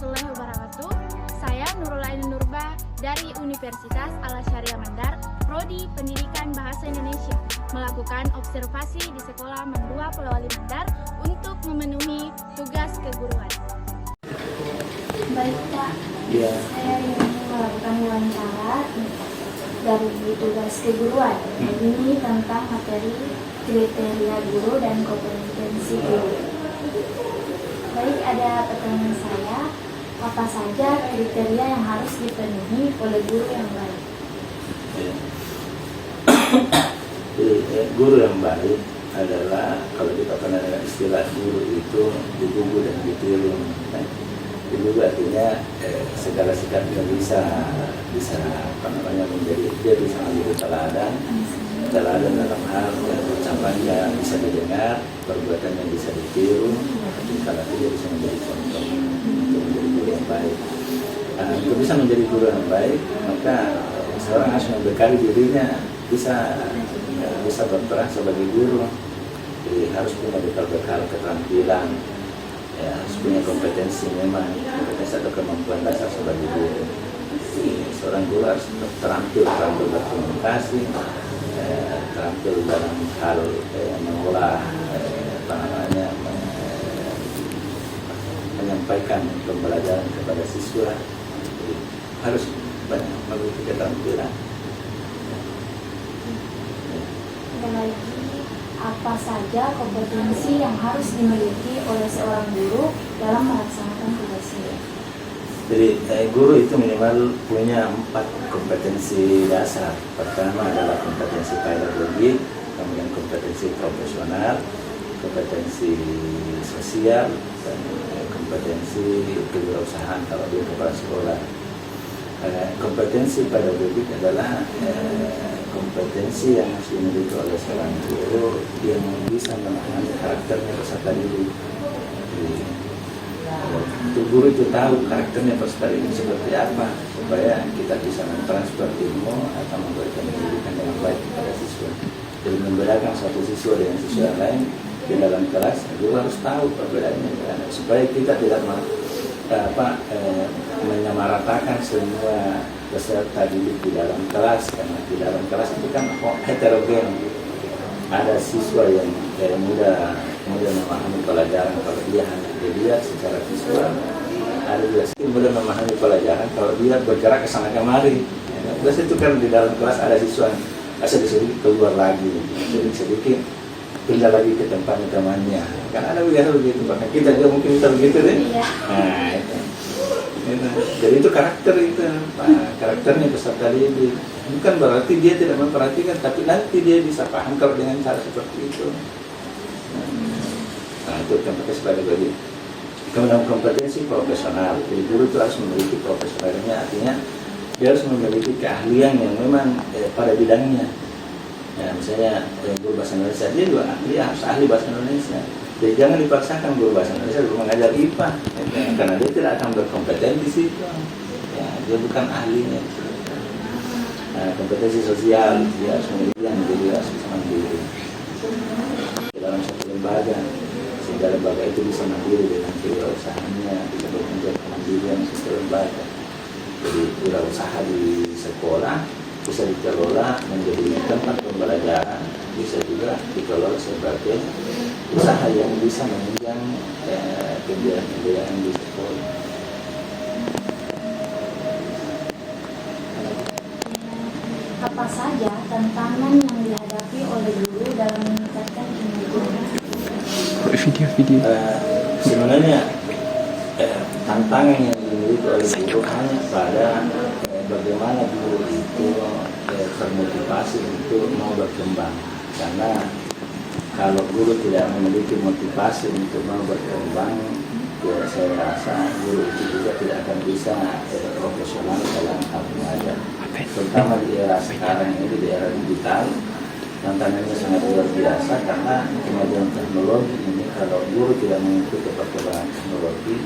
warahmatullahi wabarakatuh. Saya Nurul Aini Nurba dari Universitas Al-Syariah Mandar, Prodi Pendidikan Bahasa Indonesia, melakukan observasi di Sekolah Mandua Polewali Mandar untuk memenuhi tugas keguruan. Baik Kak, saya ingin melakukan wawancara dari tugas keguruan. Ini tentang materi kriteria guru dan kompetensi guru. Baik, ada pertanyaan saya, apa saja kriteria yang harus dipenuhi oleh guru yang baik? Guru yang baik adalah, kalau kita pernah dengar istilah guru itu digugu dan ditiru. Digugu artinya segala sikapnya bisa menjadi, dia bisa menjadi teladan dalam hal ucapannya bisa didengar, perbuatannya bisa ditiru. Kalau dia bisa menjadi contoh untuk menjadi guru yang baik. Untuk bisa menjadi guru yang baik, maka seorang harus membekali dirinya bisa berperan sebagai guru. Jadi harus punya bekal keterampilan, ya, harus punya kompetensi atau kemampuan dasar sebagai guru. Jadi, seorang guru harus terampil berkomunikasi, terampil dalam hal mengolah menyampaikan pembelajaran kepada siswa. Jadi, harus banyak memiliki keterampilan. Ada lagi, apa saja kompetensi yang harus dimiliki oleh seorang guru dalam melaksanakan tugasnya? Jadi guru itu minimal punya 4 kompetensi dasar. Pertama adalah kompetensi pedagogik, kemudian kompetensi profesional, kompetensi sosial, dan kompetensi kewirausahaan kalau dia kepala sekolah. Kompetensi pedagogik adalah kompetensi yang harus dimiliki oleh seorang guru yang bisa memahami karakternya peserta didik. Untuk guru itu tahu karakternya peserta didik seperti apa, supaya kita bisa mentransfer ilmu atau memberikan pendidikan yang baik kepada siswa. Jadi membedakan satu siswa dengan siswa lain di dalam kelas, guru harus tahu perbedaannya, supaya kita tidak menyamaratakan semua peserta didik di dalam kelas, karena di dalam kelas itu kan heterogen. Ada siswa yang mudah memahami pelajaran kalau dia hanya dilihat secara visual. Ada juga siswa mudah memahami pelajaran kalau dia bergerak ke sana kemari. Terus itu kan di dalam kelas ada siswa sedikit keluar lagi, sedikit pindah lagi ke tempatnya temannya. Kan ada biasa begitu, bahkan kita juga mungkin bisa begitu deh. Nah itu. Jadi itu karakternya peserta didik. Bukan berarti dia tidak memperhatikan, tapi nanti dia bisa paham kalau dengan cara seperti itu. Nah itu kompetensi pedagogik. Kemudian kompetensi profesional. Jadi guru itu harus memiliki profesionalnya, artinya dia harus memiliki keahlian yang memang pada bidangnya. Ya, misalnya guru bahasa Indonesia, dia juga harus ahli bahasa Indonesia. Jadi jangan dipaksakan guru bahasa Indonesia untuk mengajar IPA, karena dia tidak akan berkompeten di situ. Ya, dia bukan ahlinya. Kompetensi sosial, dia harus memiliki yang menjadi harus bisa mandiri di dalam satu lembaga, sehingga lembaga itu bisa mandiri dengan kewirausahaannya, bisa bertanggung kemandirian satu lembaga. Jadi wirausaha di sekolah bisa dikelola menjadi tempat pembelajaran, bisa juga dikelola sebagai usaha yang bisa menunjang pembiayaan di sekolah. Apa saja tantangan yang dihadapi oleh guru dalam meningkatkan kinerjanya? Video. Sebenarnya tantangan yang dimiliki oleh guru hanya pada bagaimana guru itu termotivasi untuk mau berkembang. Karena kalau guru tidak memiliki motivasi untuk mau berkembang, ya saya rasa guru itu juga tidak akan bisa profesional dalam hal mengajar. Terutama di era sekarang ini, di era digital, tantangannya sangat luar biasa karena kemajuan teknologi ini. Kalau guru tidak mengikuti perkembangan teknologi,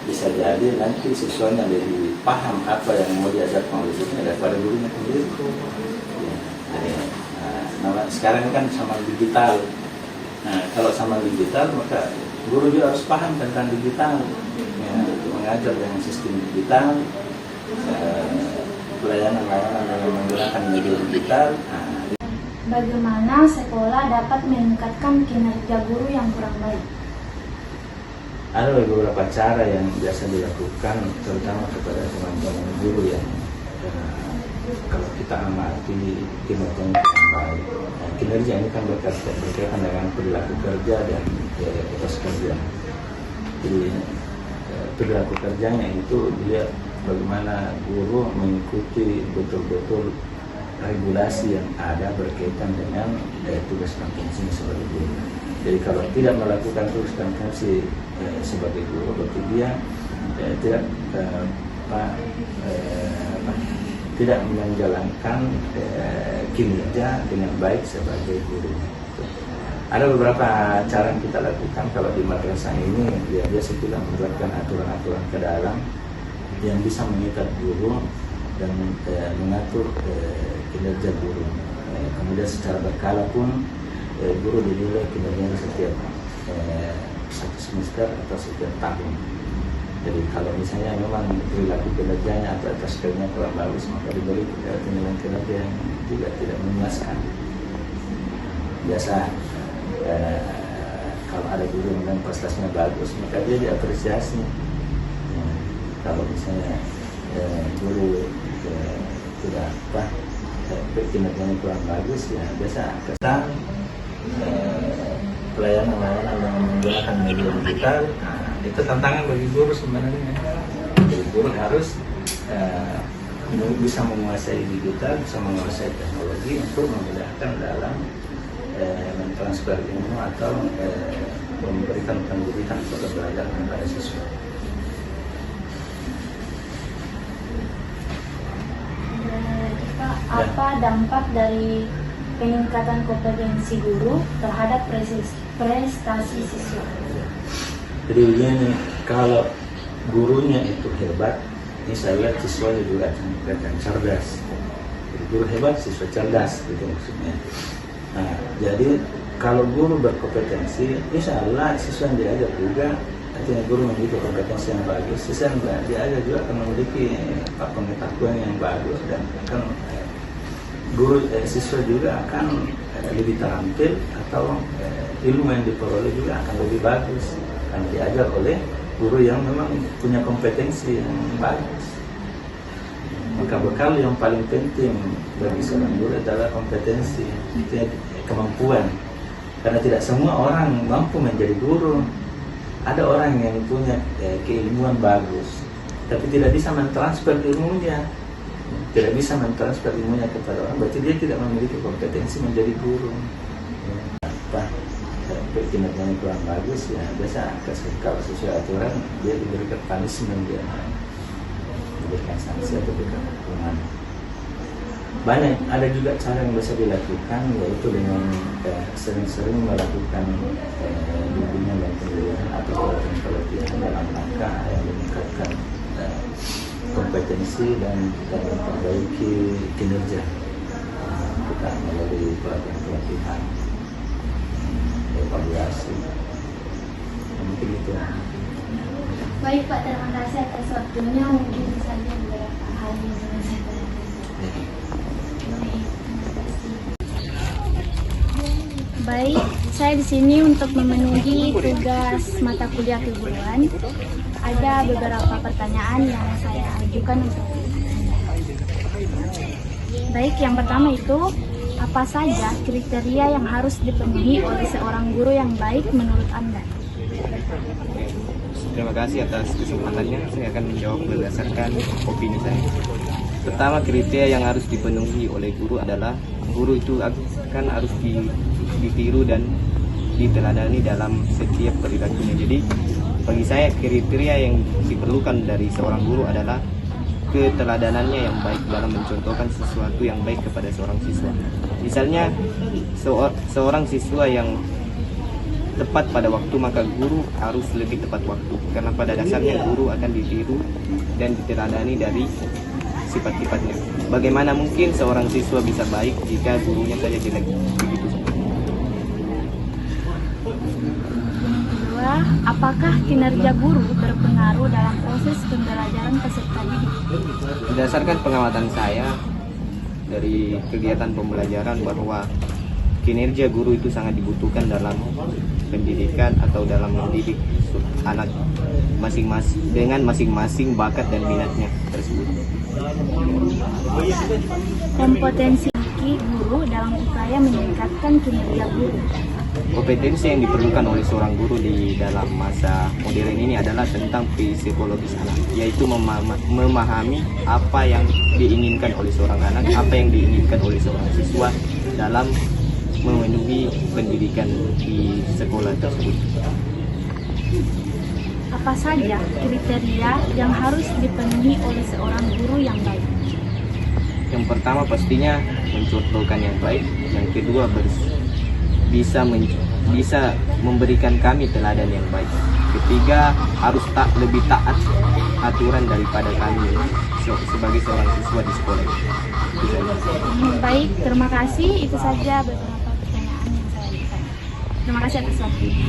bisa jadi nanti siswanya lebih paham apa yang mau diajarkan oleh siswanya daripada gurunya sendiri. Ya, jadi, sekarang kan sama digital. Nah, kalau sama digital maka guru juga harus paham tentang digital. Ya, mengajar dengan sistem digital, pelayanan-layanan dengan menggunakan media digital. Bagaimana sekolah dapat meningkatkan kinerja guru yang kurang baik? Ada beberapa cara yang biasa dilakukan, terutama kepada teman-teman guru yang kalau kita amati kinerjanya kurang baik. Kinerja ini kan berkaitan dengan perilaku kerja dan etos kerja. Jadi perilaku kerjanya itu dilihat bagaimana guru mengikuti betul-betul regulasi yang ada berkaitan dengan tugas dan fungsinya sebagai guru. Jadi kalau tidak melakukan tugas dan fungsi sebagai guru, berarti dia tidak menjalankan kinerja dengan baik sebagai guru. Ada beberapa cara yang kita lakukan kalau di madrasah ini. Dia biasa kita membuatkan aturan-aturan ke dalam yang bisa mengikat guru dan mengatur kinerja guru. Kemudian secara berkala pun guru dinilai kinerjanya setiap satu semester atau setiap tahun. Jadi kalau misalnya memang perilaku kinerjanya atau etos kerjanya kurang bagus, maka diberi penilaian kinerja yang juga tidak memuaskan. Biasa kalau ada guru yang prestasinya bagus, maka dia diapresiasi. Kalau misalnya guru tidak kinerjanya kurang bagus, ya biasa kesan pelayanan-layanan dengan menggunakan media digital. Itu tantangan bagi guru sebenarnya. Jadi guru harus bisa menguasai digital, bisa menguasai teknologi untuk memudahkan dalam mentransfer ilmu atau memberikan pendidikan kepada belajar kepada siswa. Apa dampak dari peningkatan kompetensi guru terhadap prestasi siswa? Jadi begini, kalau gurunya itu hebat, ini saya lihat siswanya juga akan cerdas. Jadi guru hebat, siswa cerdas, gitu maksudnya. Nah, jadi kalau guru berkompetensi, insya Allah siswa yang diajar juga, artinya guru memiliki kompetensi yang bagus, siswa yang diajar juga akan memiliki pengetahuan yang bagus dan akan siswa juga akan lebih terampil atau ilmu yang diperoleh juga akan lebih bagus karena diajar oleh guru yang memang punya kompetensi yang bagus. Maka bekal yang paling penting bagi seorang guru adalah kompetensi, kemampuan. Karena tidak semua orang mampu menjadi guru. Ada orang yang punya keilmuan bagus, tapi tidak bisa mentransfer ilmunya. Tidak bisa mentransfer ilmunya kepada orang, berarti dia tidak memiliki kompetensi menjadi guru. Kinerjanya kurang bagus, ya biasa kalau sesuai aturan dia diberikan punishment, dia diberikan sanksi atau diberikan hukuman. Banyak, ada juga cara yang bisa dilakukan, yaitu dengan sering-sering melakukan bimbingan dan pendidikan atau pelatihan dalam rangka yang meningkatkan kompetensi dan memperbaiki kinerja kita melalui pelatihan, evaluasi, mungkin itu. Baik Pak, terima kasih atas waktunya. Mungkin saja beberapa hal yang bisa saya tanyakan. Baik, saya di sini untuk memenuhi tugas mata kuliah keguruan. Ada beberapa pertanyaan yang saya ajukan untuk Baik, yang pertama itu, apa saja kriteria yang harus dipenuhi oleh seorang guru yang baik menurut Anda? Terima kasih atas kesempatannya. Saya akan menjawab berdasarkan opini saya. Pertama, kriteria yang harus dipenuhi oleh guru adalah guru itu kan harus ditiru dan diteladani dalam setiap perilakunya. Jadi bagi saya kriteria yang diperlukan dari seorang guru adalah keteladanannya yang baik dalam mencontohkan sesuatu yang baik kepada seorang siswa. Misalnya seorang siswa yang tepat pada waktu, maka guru harus lebih tepat waktu, karena pada dasarnya guru akan ditiru dan diteladani dari sifat-sifatnya. Bagaimana mungkin seorang siswa bisa baik jika gurunya saja jelek? Begitu. Kedua, kedua, apakah kinerja guru berpengaruh dalam proses pembelajaran peserta didik? Berdasarkan pengamatan saya dari kegiatan pembelajaran bahwa kinerja guru itu sangat dibutuhkan dalam pendidikan atau dalam mendidik anak masing-masing dengan masing-masing bakat dan minatnya tersebut. Kompetensi guru dalam upaya meningkatkan kinerja guru. Kompetensi yang diperlukan oleh seorang guru di dalam masa modern ini adalah tentang psikologis anak, yaitu memahami apa yang diinginkan oleh seorang anak, apa yang diinginkan oleh seorang siswa dalam memenuhi pendidikan di sekolah tersebut. Apa saja kriteria yang harus dipenuhi oleh seorang guru yang baik? Yang pertama pastinya mencontohkan yang baik, yang kedua bisa memberikan kami teladan yang baik, ketiga harus lebih taat aturan daripada kami sebagai seorang siswa di sekolah. Baik, terima kasih. Itu saja beberapa pertanyaan yang saya berikan. Terima kasih atas waktunya.